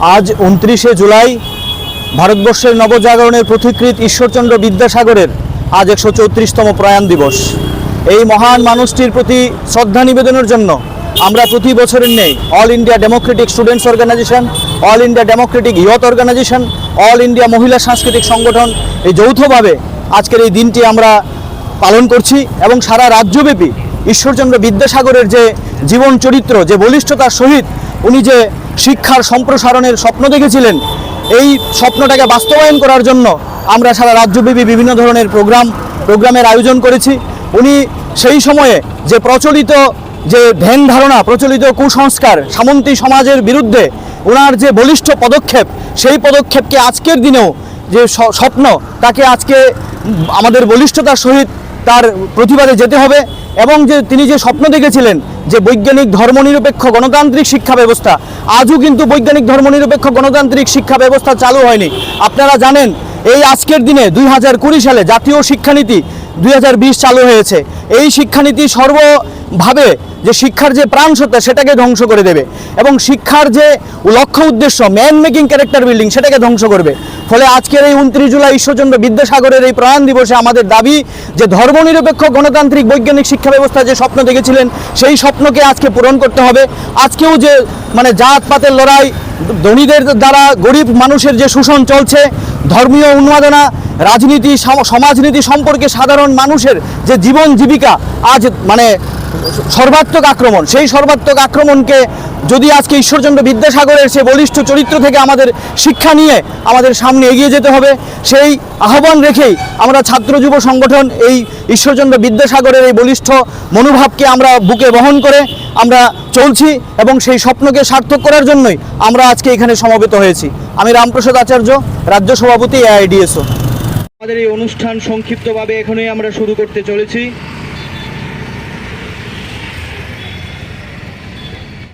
আজ 29শে জুলাই ভারতবর্ষের নবজাগরণের পথিকৃৎ ঈশ্বরচন্দ্র বিদ্যাসাগরের আজ 134তম প্রয়াণ দিবস। এই মহান মানুষটির প্রতি শ্রদ্ধা নিবেদনের জন্য আমরা প্রতি বছরের নেই all India democratic students organisation, all India democratic youth organisation, all India Mahila Sanskritik সংগঠন এই যৌথভাবে আজকের এই দিনটি আমরা পালন করছি এবং সারা রাজ্যব্যাপী ঈশ্বরচন্দ্র বিদ্যাসাগরের যে জীবন চরিত্র, যে বলিষ্ঠতার সহিত উনি যে শিক্ষার সম্প্রসারণের স্বপ্ন দেখেছিলেন, এই স্বপ্নটাকে বাস্তবায়ন করার জন্য আমরা সারা রাজ্যব্যাপী বিভিন্ন ধরনের প্রোগ্রামের আয়োজন করেছি। উনি সেই সময়ে যে প্রচলিত যে ধ্যান ধারণা, প্রচলিত কুসংস্কার, সামন্তী সমাজের বিরুদ্ধে ওনার যে বলিষ্ঠ পদক্ষেপ, সেই পদক্ষেপকে আজকের দিনেও যে স্বপ্ন, তাকে আজকে আমাদের বলিষ্ঠতার সহিত তার প্রতিবাদে যেতে হবে। এবং যে তিনি যে স্বপ্ন দেখেছিলেন যে বৈজ্ঞানিক ধর্মনিরপেক্ষ গণতান্ত্রিক শিক্ষা ব্যবস্থা, আজও কিন্তু বৈজ্ঞানিক ধর্মনিরপেক্ষ গণতান্ত্রিক শিক্ষা ব্যবস্থা চালু হয়নি। আপনারা জানেন এই আজকের দিনে 2020 সালে জাতীয় শিক্ষানীতি 2020 চালু হয়েছে। এই শিক্ষানীতি সর্বভাবে যে শিক্ষার যে প্রাণ সত্তা সেটাকে ধ্বংস করে দেবে এবং শিক্ষার যে লক্ষ্য উদ্দেশ্য ম্যান মেকিং ক্যারেক্টার বিল্ডিং সেটাকে ধ্বংস করবে। ফলে আজকের এই 29 জুলাই ঈশ্বরচন্দ্র বিদ্যাসাগরের এই প্রয়াণ দিবসে আমাদের দাবি যে ধর্মনিরপেক্ষ গণতান্ত্রিক বৈজ্ঞানিক শিক্ষা ব্যবস্থা যে স্বপ্ন দেখেছিলেন সেই স্বপ্নকে আজকে পূরণ করতে হবে। আজকেও যে জাতপাতের লড়াই, ধনীদের দ্বারা গরিব মানুষের যে শোষণ চলছে, ধর্মীয় উন্মাদনা, রাজনীতি, সমাজনীতি সম্পর্কে সাধারণ মানুষের যে জীবন জীবিকা আজ সর্বাত্মক আক্রমণ, সেই সর্বাত্মক আক্রমণকে যদি আজকে ঈশ্বরচন্দ্র বিদ্যাসাগরের সে বলিষ্ঠ চরিত্র থেকে আমাদের শিক্ষা নিয়ে আমাদের সামনে এগিয়ে যেতে হবে, সেই আহ্বান রেখেই আমরা ছাত্র যুব সংগঠন এই ঈশ্বরচন্দ্র বিদ্যাসাগরের এই বলিষ্ঠ মনোভাবকে আমরা বুকে বহন করে আমরা চলছি এবং সেই স্বপ্নকে সার্থক করার জন্যই আমরা আজকে এখানে সমবেত হয়েছি। আমি রামপ্রসাদ আচার্য, রাজ্য সভাপতি AIDSO। আমাদের এই অনুষ্ঠান সংক্ষিপ্তভাবে এখনই আমরা শুরু করতে চলেছি।